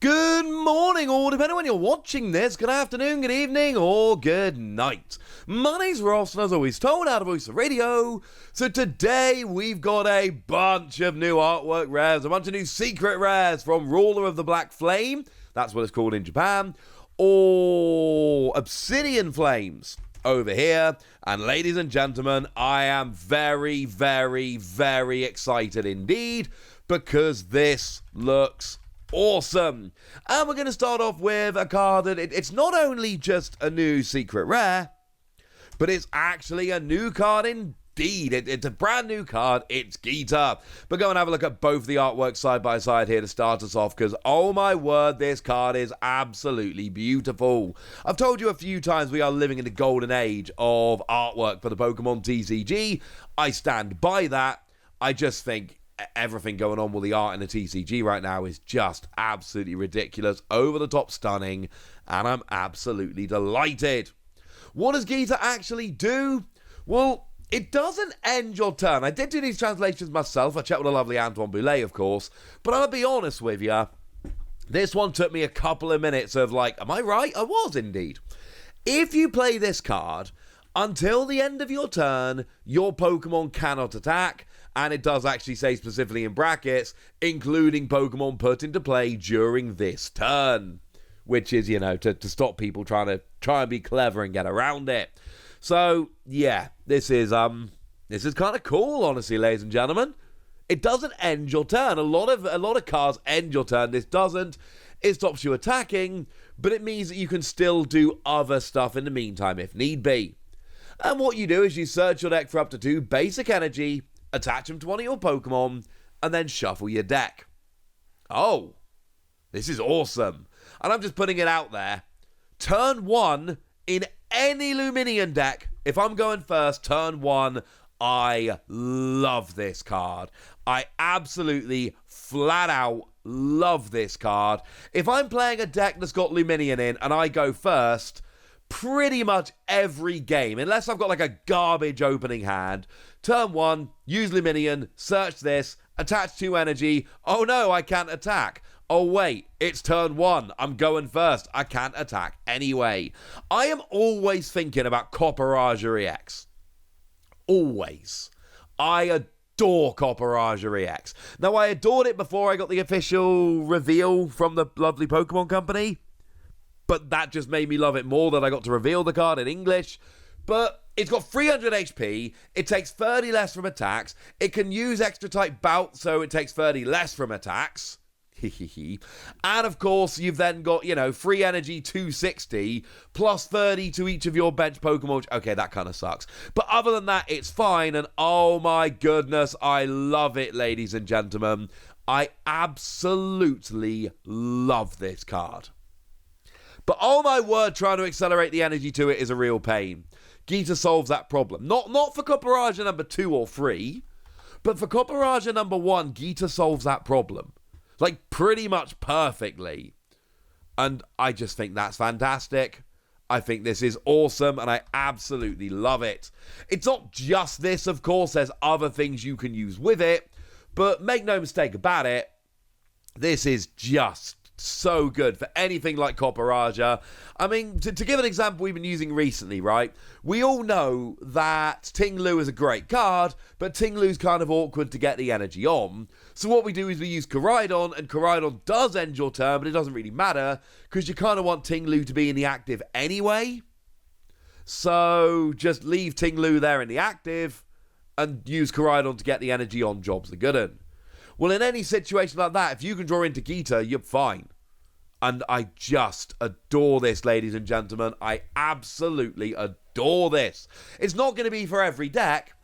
Good morning, or depending on when you're watching this, good afternoon, good evening, or good night. My name's Ross, and as always, told out of Voice of Radio. So today, we've got a bunch of new artwork rares, a bunch of new secret rares from Ruler of the Black Flame, that's what it's called in Japan, or Obsidian Flames over here. And ladies and gentlemen, I am very, very, very excited indeed, because this looks awesome. And we're going to start off with a card that it's not only just a new secret rare, but it's actually a new card indeed. It's a brand new card. It's Geeta. But go and have a look at both the artwork side by side here to start us off, because oh my word, this card is absolutely beautiful. I've told you a few times we are living in the golden age of artwork for the Pokemon TCG. I stand by that. I just think everything going on with the art in the TCG right now is just absolutely ridiculous, over the top stunning, and I'm absolutely delighted. What does Geeta actually do? Well, it doesn't end your turn. I did do these translations myself. I checked with the lovely Antoine Boulet, of course, but I'll be honest with you, this one took me a couple of minutes of like, am I right? I was indeed. If you play this card, until the end of your turn, your Pokemon cannot attack. And it does actually say specifically in brackets, including Pokemon put into play during this turn. Which is, you know, to stop people trying and be clever and get around it. So, yeah, this is kind of cool, honestly, ladies and gentlemen. It doesn't end your turn. A lot of cards end your turn. This doesn't. It stops you attacking, but it means that you can still do other stuff in the meantime if need be. And what you do is you search your deck for up to 2 basic energy, attach them to one of your Pokemon, and then shuffle your deck. Oh, this is awesome. And I'm just putting it out there. Turn 1 in any Luminion deck, if I'm going first, turn 1, I love this card. I absolutely, flat out, love this card. If I'm playing a deck that's got Luminion in, and I go first, pretty much every game, unless I've got like a garbage opening hand, turn 1, use Luminion, search this, attach 2 energy. Oh no, I can't attack. Oh wait, it's turn 1. I'm going first. I can't attack anyway. I am always thinking about Copperager EX. Always. I adore Copperager EX. Now, I adored it before I got the official reveal from the lovely Pokemon Company, but that just made me love it more that I got to reveal the card in English. But it's got 300 HP, it takes 30 less from attacks, it can use extra type bout, so it takes 30 less from attacks. And of course, you've then got, you know, free energy 260, plus 30 to each of your bench Pokemon. Okay, that kind of sucks. But other than that, it's fine, and oh my goodness, I love it, ladies and gentlemen. I absolutely love this card. But oh my word, trying to accelerate the energy to it is a real pain. Geeta solves that problem. Not for Copperager number 2 or 3, but for Copperager number 1, Geeta solves that problem. Like, pretty much perfectly. And I just think that's fantastic. I think this is awesome, and I absolutely love it. It's not just this, of course. There's other things you can use with it. But make no mistake about it, this is just so good for anything like Copperager. I mean, to give an example we've been using recently, right? We all know that Ting-Lu is a great card, but Ting-Lu's kind of awkward to get the energy on. So what we do is we use Koraidon, and Koraidon does end your turn, but it doesn't really matter, because you kind of want Ting-Lu to be in the active anyway. So just leave Ting-Lu there in the active, and use Koraidon to get the energy on. Jobs are good 'un. Well, in any situation like that, if you can draw into Geeta, you're fine. And I just adore this, ladies and gentlemen. I absolutely adore this. It's not going to be for every deck,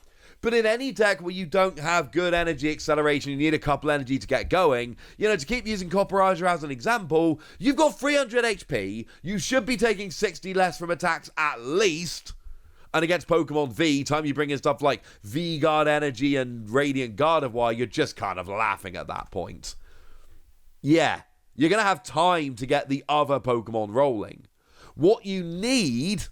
but in any deck where you don't have good energy acceleration, you need a couple energy to get going, you know, to keep using Copperager as an example, you've got 300 HP, you should be taking 60 less from attacks at least. And against Pokemon V, time you bring in stuff like V-Guard Energy and Radiant Gardevoir, you're just kind of laughing at that point. Yeah, you're going to have time to get the other Pokemon rolling. What you need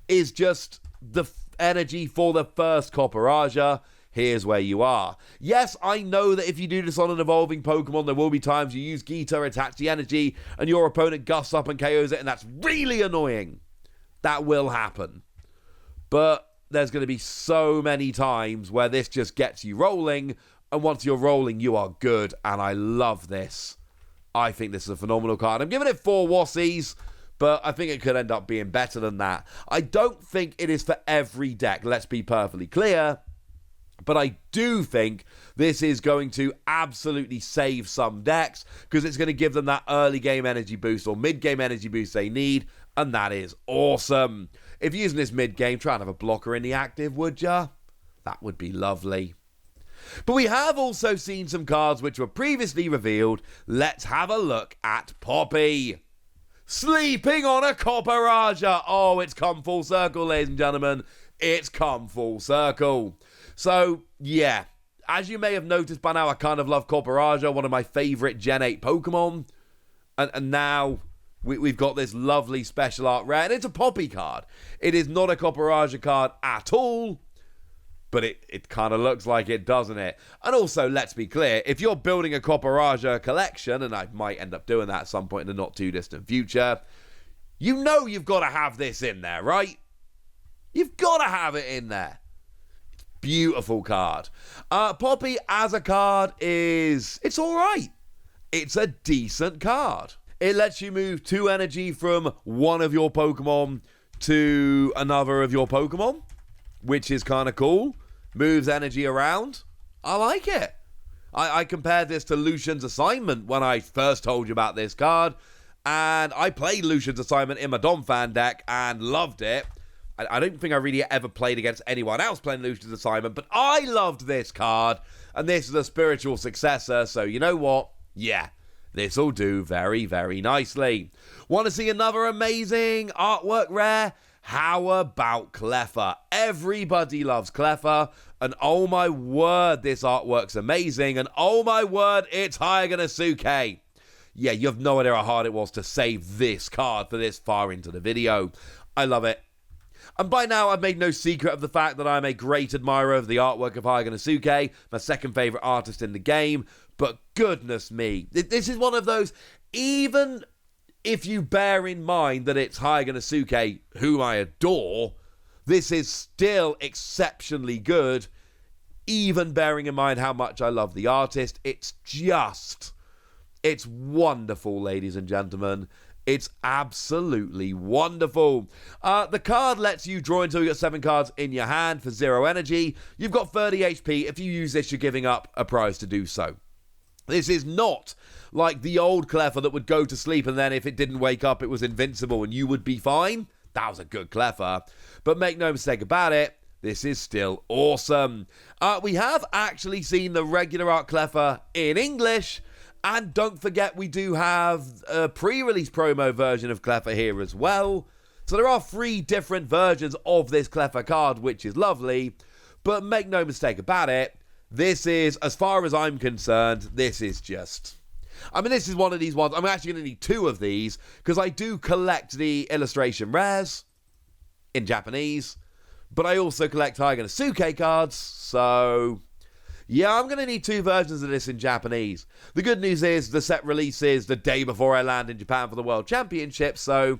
is just the energy for the first Copperager. here's where you are. Yes, I know that if you do this on an evolving Pokemon, there will be times you use Geeta, attach the energy, and your opponent gusts up and KOs it, and that's really annoying. That will happen. But there's going to be so many times where this just gets you rolling, and once you're rolling, you are good, and I love this. I think this is a phenomenal card. I'm giving it 4 Wassies, but I think it could end up being better than that. I don't think it is for every deck, let's be perfectly clear, but I do think this is going to absolutely save some decks, because it's going to give them that early game energy boost or mid game energy boost they need, and that is awesome. If you're using this mid game, try and have a blocker in the active, would ya? That would be lovely. But we have also seen some cards which were previously revealed. Let's have a look at Poppy. Sleeping on a Copperaja. Oh, it's come full circle, ladies and gentlemen. It's come full circle. So, yeah. As you may have noticed by now, I kind of love Copperaja, one of my favourite Gen 8 Pokemon. And now we've got this lovely special art rare. And it's a Poppy card. It is not a Copperaja card at all. But it kind of looks like it, doesn't it? And also, let's be clear, if you're building a Copperaja collection, and I might end up doing that at some point in the not-too-distant future, you know you've got to have this in there, right? You've got to have it in there. It's a beautiful card. Poppy as a card it's all right. It's a decent card. It lets you move 2 energy from one of your Pokemon to another of your Pokemon, which is kind of cool. Moves energy around. I like it. I compared this to Lucian's Assignment when I first told you about this card, and I played Lucian's Assignment in my Donphan deck and loved it. I don't think I really ever played against anyone else playing Lucian's Assignment, but I loved this card, and this is a spiritual successor, so you know what? Yeah, this'll do very, very nicely. Want to see another amazing artwork rare? How about Cleffa? Everybody loves Cleffa, and oh my word, this artwork's amazing, and oh my word, it's Hyganasuke. Yeah, you have no idea how hard it was to save this card for this far into the video. I love it. And by now, I've made no secret of the fact that I'm a great admirer of the artwork of Hyganasuke, my second favourite artist in the game, but goodness me, this is one of those, even if you bear in mind that it's Hyganasuke, whom I adore, this is still exceptionally good, even bearing in mind how much I love the artist. It's wonderful, ladies and gentlemen. It's absolutely wonderful. The card lets you draw until you got 7 cards in your hand for 0 energy. You've got 30 HP. If you use this, you're giving up a prize to do so. This is not like the old Cleffa that would go to sleep and then if it didn't wake up, it was invincible and you would be fine. That was a good Cleffa. But make no mistake about it, this is still awesome. We have actually seen the regular art Cleffa in English. And don't forget, we do have a pre-release promo version of Cleffa here as well. So there are 3 different versions of this Cleffa card, which is lovely. But make no mistake about it, this is, as far as I'm concerned, this is just... I mean, this is one of these ones. I'm actually going to need 2 of these, because I do collect the illustration rares in Japanese, but I also collect Hyganasuke cards, so... yeah, I'm going to need 2 versions of this in Japanese. The good news is the set releases the day before I land in Japan for the World Championship, so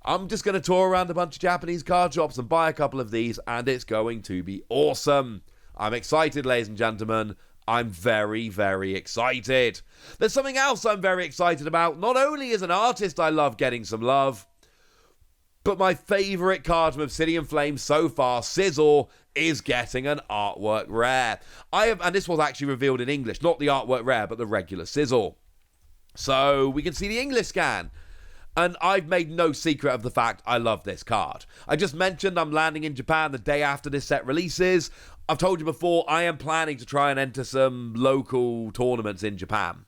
I'm just going to tour around a bunch of Japanese card shops and buy a couple of these, and it's going to be awesome. I'm excited, ladies and gentlemen. I'm very, very excited. There's something else I'm very excited about. Not only as an artist I love getting some love, but my favourite card from Obsidian Flame so far, Scizor, is getting an artwork rare. And this was actually revealed in English, not the artwork rare, but the regular Scizor. So we can see the English scan. And I've made no secret of the fact I love this card. I just mentioned I'm landing in Japan the day after this set releases. I've told you before, I am planning to try and enter some local tournaments in Japan.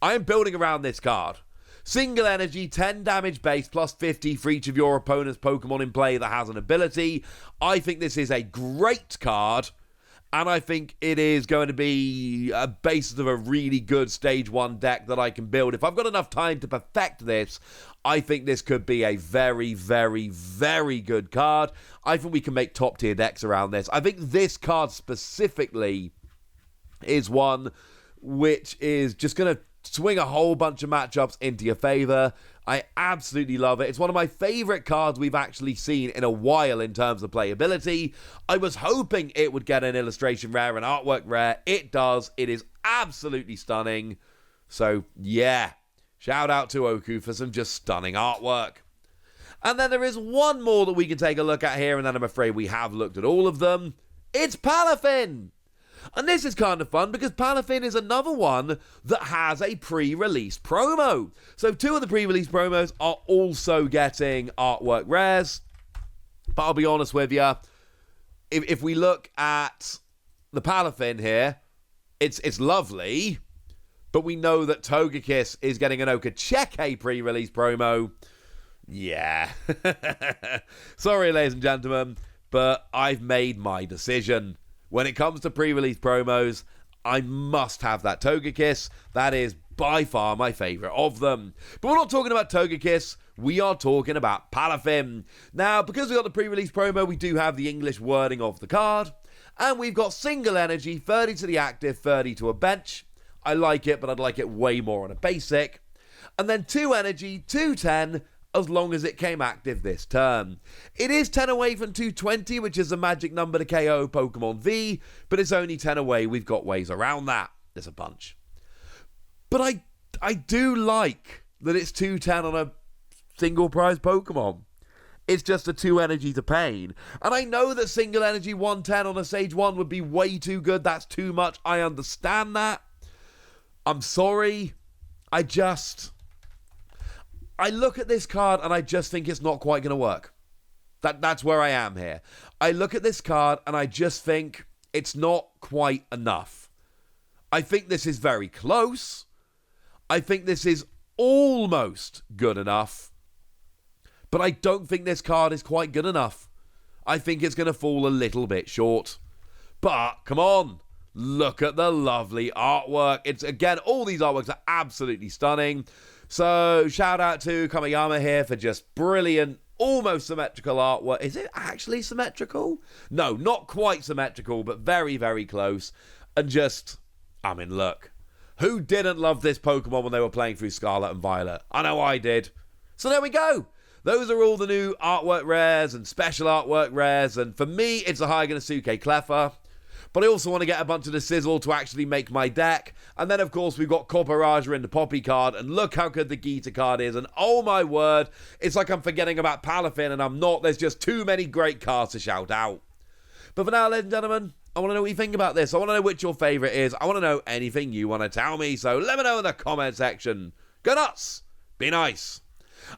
I am building around this card. Single energy, 10 damage base, plus 50 for each of your opponent's Pokemon in play that has an ability. I think this is a great card. And I think it is going to be a basis of a really good Stage 1 deck that I can build. If I've got enough time to perfect this, I think this could be a very, very, very good card. I think we can make top-tier decks around this. I think this card specifically is one which is just going to swing a whole bunch of matchups into your favor. I absolutely love it. It's one of my favorite cards we've actually seen in a while in terms of playability. I was hoping it would get an illustration rare, an artwork rare. It does. It is absolutely stunning. So, yeah. Shout out to Oku for some just stunning artwork. And then there is one more that we can take a look at here, and then I'm afraid we have looked at all of them. It's Palafin! And this is kind of fun because Palafin is another one that has a pre-release promo. So 2 of the pre-release promos are also getting artwork rares. But I'll be honest with you, if we look at the Palafin here, it's lovely, but we know that Togekiss is getting an Okacheke pre-release promo. Yeah. Sorry, ladies and gentlemen, but I've made my decision. When it comes to pre-release promos, I must have that Togekiss. That is by far my favourite of them. But we're not talking about Togekiss, we are talking about Palafin. Now, because we got the pre-release promo, we do have the English wording of the card. And we've got single energy, 30 to the active, 30 to a bench. I like it, but I'd like it way more on a basic. And then 2 energy, 210, as long as it came active this turn. It is 10 away from 220, which is the magic number to KO Pokemon V, but it's only 10 away. We've got ways around that. There's a bunch. But I do like that it's 210 on a single prize Pokemon. It's just a 2 energy to pain. And I know that single energy 110 on a Stage 1 would be way too good. That's too much. I understand that. I'm sorry. I look at this card and I just think it's not quite going to work. That's where I am here. I look at this card and I just think it's not quite enough. I think this is very close. I think this is almost good enough. But I don't think this card is quite good enough. I think it's going to fall a little bit short. But, come on. Look at the lovely artwork. It's, again, all these artworks are absolutely stunning. So, shout out to Kamayama here for just brilliant, almost symmetrical artwork. Is it actually symmetrical? No, not quite symmetrical, but very, very close. And just, I mean, look. Who didn't love this Pokemon when they were playing through Scarlet and Violet? I know I did. So there we go. Those are all the new artwork rares and special artwork rares. And for me, it's a Hygenosuke Cleffa. But I also want to get a bunch of the Scizor to actually make my deck. And then, of course, we've got Corporaja in the Poppy card. And look how good the Geeta card is. And oh my word, it's like I'm forgetting about Palafin, and I'm not. There's just too many great cards to shout out. But for now, ladies and gentlemen, I want to know what you think about this. I want to know which your favourite is. I want to know anything you want to tell me. So let me know in the comment section. Go nuts. Be nice.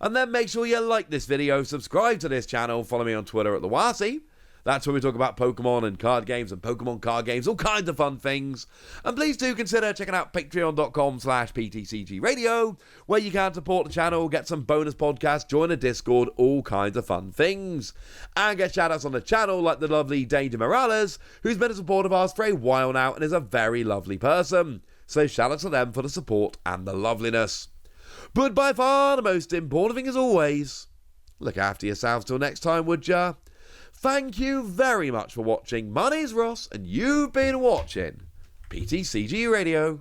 And then make sure you like this video, subscribe to this channel, follow me on Twitter at the Wasi. That's where we talk about Pokemon and card games and Pokemon card games, all kinds of fun things. And please do consider checking out patreon.com/PTCG Radio, where you can support the channel, get some bonus podcasts, join a Discord, all kinds of fun things. And get shoutouts on the channel like the lovely Danger Morales, who's been a supporter of ours for a while now and is a very lovely person. So shout out to them for the support and the loveliness. But by far the most important thing as always, look after yourselves till next time, would ya? Thank you very much for watching. My name's Ross, and you've been watching PTCG Radio.